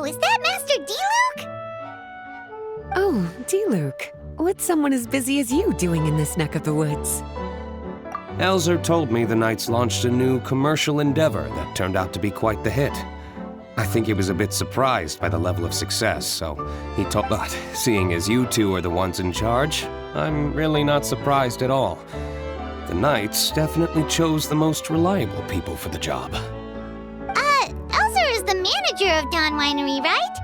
is that Master Diluc? Oh, Diluc. What's someone as busy as you doing in this neck of the woods? Elzer told me the Knights launched a new commercial endeavor that turned out to be quite the hit. I think he was a bit surprised by the level of success, so he told... But seeing as you two are the ones in charge, I'm really not surprised at all. The Knights definitely chose the most reliable people for the job. Elzer is the manager of Dawn Winery, right?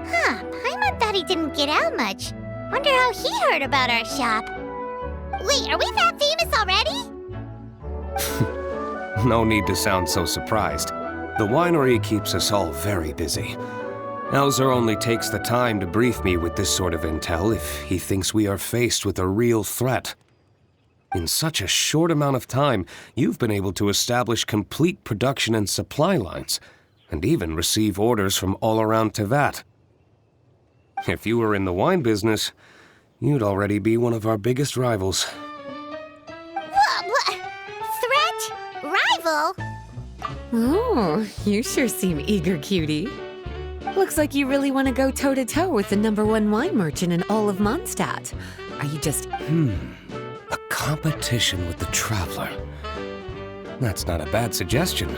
Huh, Paimon thought he didn't get out much. Wonder how he heard about our shop. Wait, are we that famous already? No need to sound so surprised. The winery keeps us all very busy. Elzer only takes the time to brief me with this sort of intel if he thinks we are faced with a real threat. In such a short amount of time, you've been able to establish complete production and supply lines, and even receive orders from all around Tevat. If you were in the wine business, you'd already be one of our biggest rivals. What? Threat? Rival? Oh, you sure seem eager, cutie. Looks like you really want to go toe-to-toe with the #1 wine merchant in all of Mondstadt. Are you just... A competition with the Traveler. That's not a bad suggestion.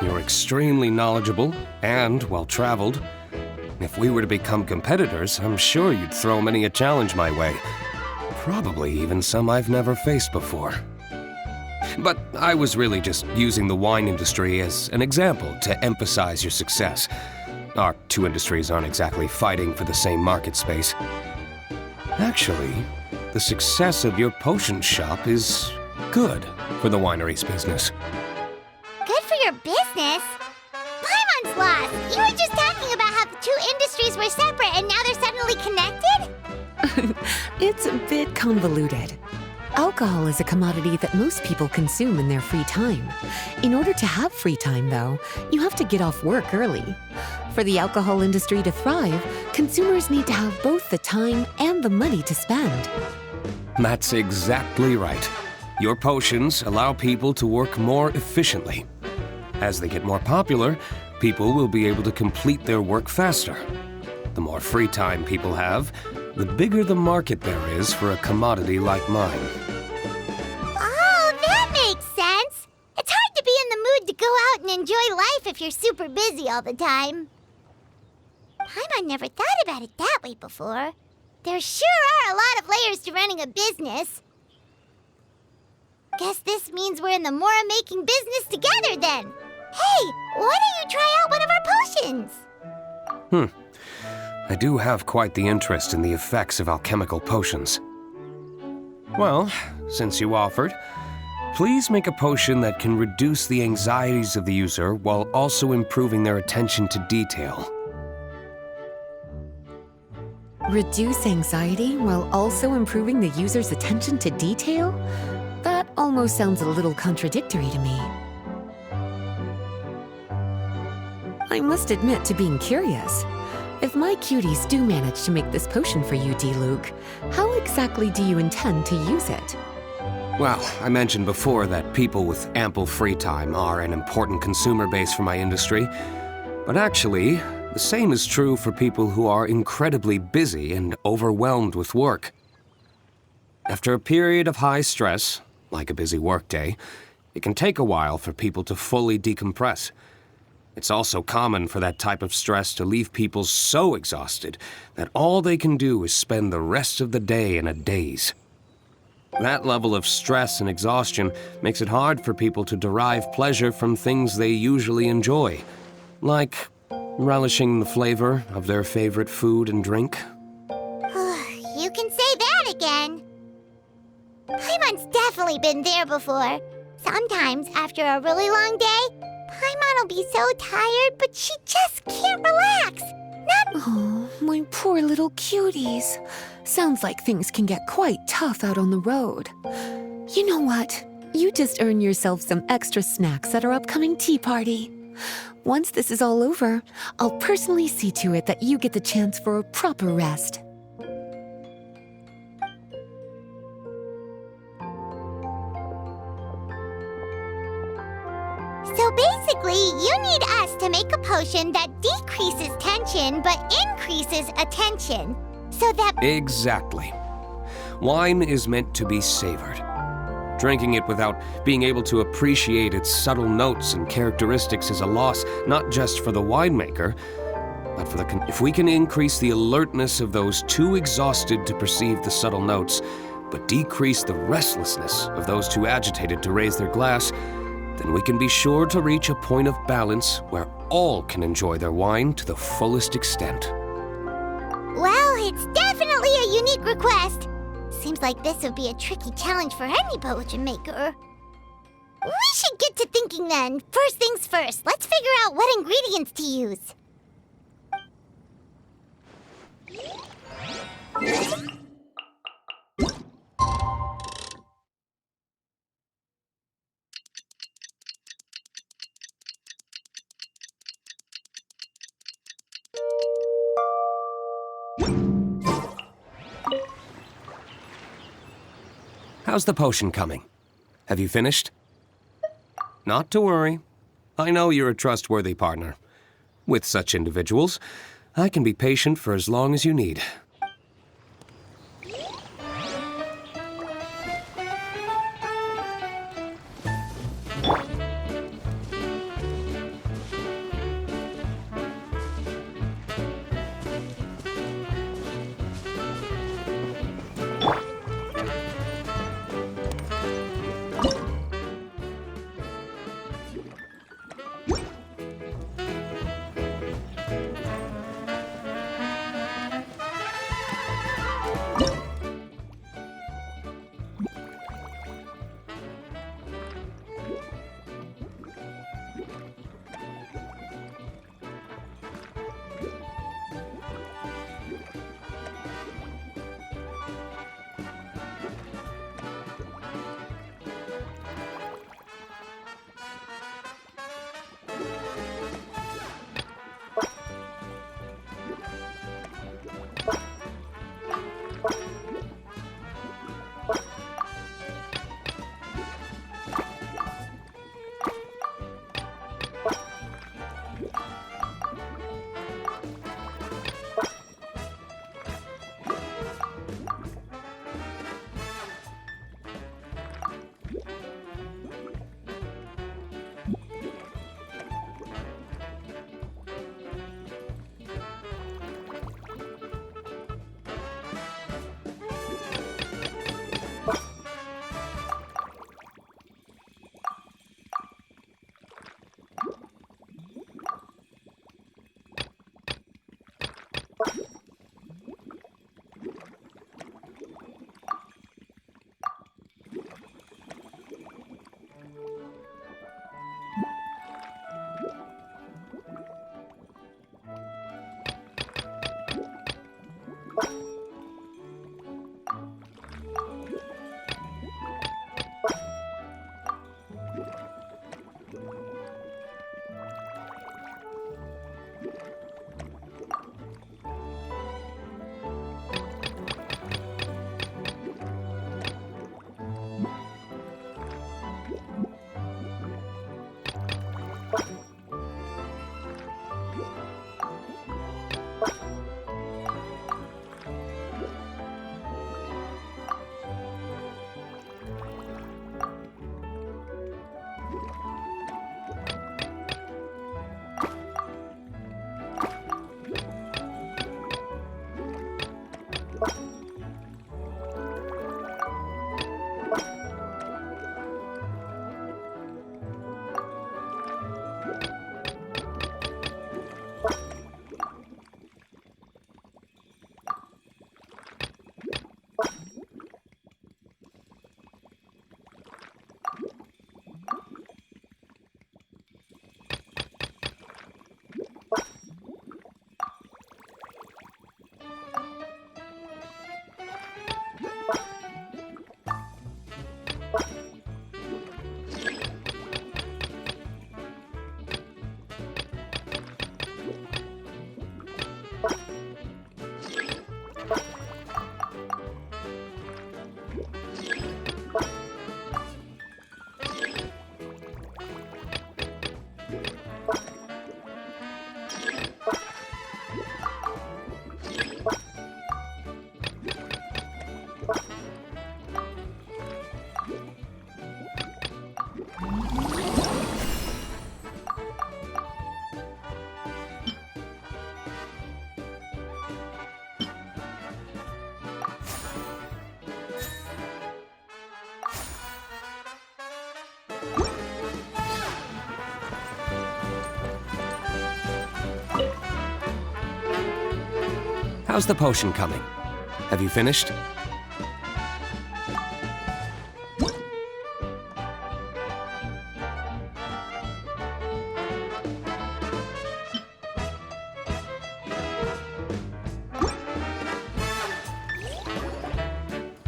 You're extremely knowledgeable and well-traveled. If we were to become competitors, I'm sure you'd throw many a challenge my way. Probably even some I've never faced before. But I was really just using the wine industry as an example to emphasize your success. Our two industries aren't exactly fighting for the same market space. Actually, the success of your potion shop is good for the winery's business. Good for your business? Paimon's lost! You were just talking about how the two industries were separate and now they're suddenly connected? It's a bit convoluted. Alcohol is a commodity that most people consume in their free time. In order to have free time, though, you have to get off work early. For the alcohol industry to thrive, consumers need to have both the time and the money to spend. That's exactly right. Your potions allow people to work more efficiently. As they get more popular, people will be able to complete their work faster. The more free time people have, the bigger the market there is for a commodity like mine. Oh, that makes sense! It's hard to be in the mood to go out and enjoy life if you're super busy all the time. Paimon never thought about it that way before. There sure are a lot of layers to running a business. Guess this means we're in the Mora-making business together then. Hey, why don't you try out one of our potions? I do have quite the interest in the effects of alchemical potions. Well, since you offered, please make a potion that can reduce the anxieties of the user while also improving their attention to detail. Reduce anxiety while also improving the user's attention to detail? That almost sounds a little contradictory to me. I must admit to being curious. If my cuties do manage to make this potion for you, Diluc, how exactly do you intend to use it? Well, I mentioned before that people with ample free time are an important consumer base for my industry. But actually, the same is true for people who are incredibly busy and overwhelmed with work. After a period of high stress, like a busy workday, it can take a while for people to fully decompress. It's also common for that type of stress to leave people so exhausted that all they can do is spend the rest of the day in a daze. That level of stress and exhaustion makes it hard for people to derive pleasure from things they usually enjoy, like relishing the flavor of their favorite food and drink. You can say that again. Paimon's definitely been there before. Sometimes, after a really long day, Paimon will be so tired, but she just can't relax. Oh, my poor little cuties. Sounds like things can get quite tough out on the road. You know what? You just earn yourself some extra snacks at our upcoming tea party. Once this is all over, I'll personally see to it that you get the chance for a proper rest. So basically, Basically, you need us to make a potion that decreases tension but increases attention. So that... Exactly. Wine is meant to be savored. Drinking it without being able to appreciate its subtle notes and characteristics is a loss not just for the winemaker, but for the... If we can increase the alertness of those too exhausted to perceive the subtle notes, but decrease the restlessness of those too agitated to raise their glass, then we can be sure to reach a point of balance where all can enjoy their wine to the fullest extent. Well, it's definitely a unique request. Seems like this would be a tricky challenge for any potion maker. We should get to thinking then. First things first, let's figure out what ingredients to use. How's the potion coming? Have you finished? Not to worry. I know you're a trustworthy partner. With such individuals, I can be patient for as long as you need. How's the potion coming? Have you finished?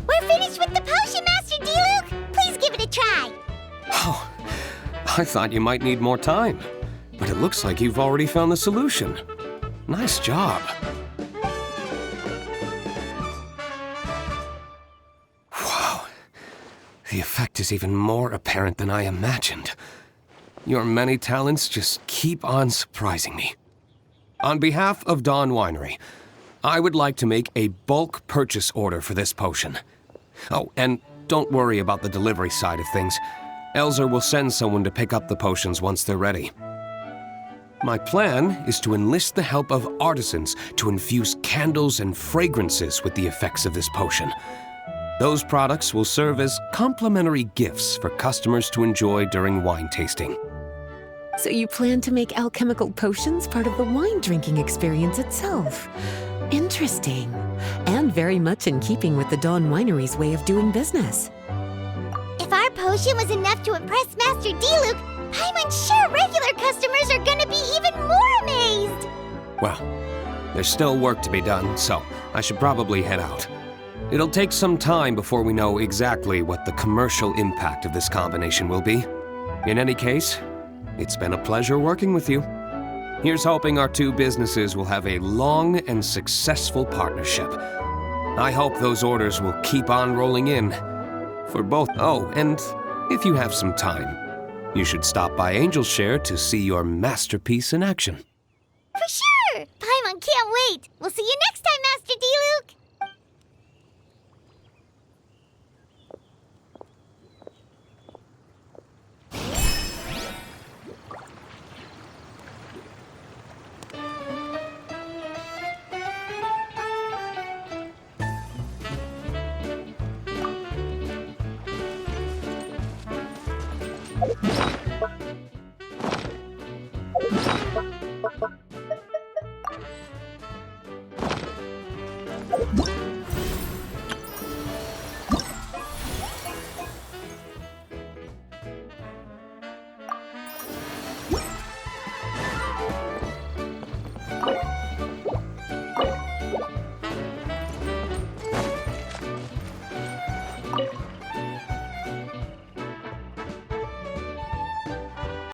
We're finished with the potion, Master Diluc! Please give it a try! Oh, I thought you might need more time. But it looks like you've already found the solution. Nice job. Wow. The effect is even more apparent than I imagined. Your many talents just keep on surprising me. On behalf of Dawn Winery, I would like to make a bulk purchase order for this potion. Oh, and don't worry about the delivery side of things. Elzer will send someone to pick up the potions once they're ready. My plan is to enlist the help of artisans to infuse candles and fragrances with the effects of this potion. Those products will serve as complimentary gifts for customers to enjoy during wine tasting. So you plan to make alchemical potions part of the wine drinking experience itself. Interesting. And very much in keeping with the Dawn Winery's way of doing business. If our potion was enough to impress Master Diluc, Paimon's sure regular customers are gonna be even more amazed! Well, there's still work to be done, so I should probably head out. It'll take some time before we know exactly what the commercial impact of this combination will be. In any case, it's been a pleasure working with you. Here's hoping our two businesses will have a long and successful partnership. I hope those orders will keep on rolling in. For both. Oh, and if you have some time, you should stop by Angel's Share to see your masterpiece in action. For sure! Paimon can't wait! We'll see you next time, Master Diluc!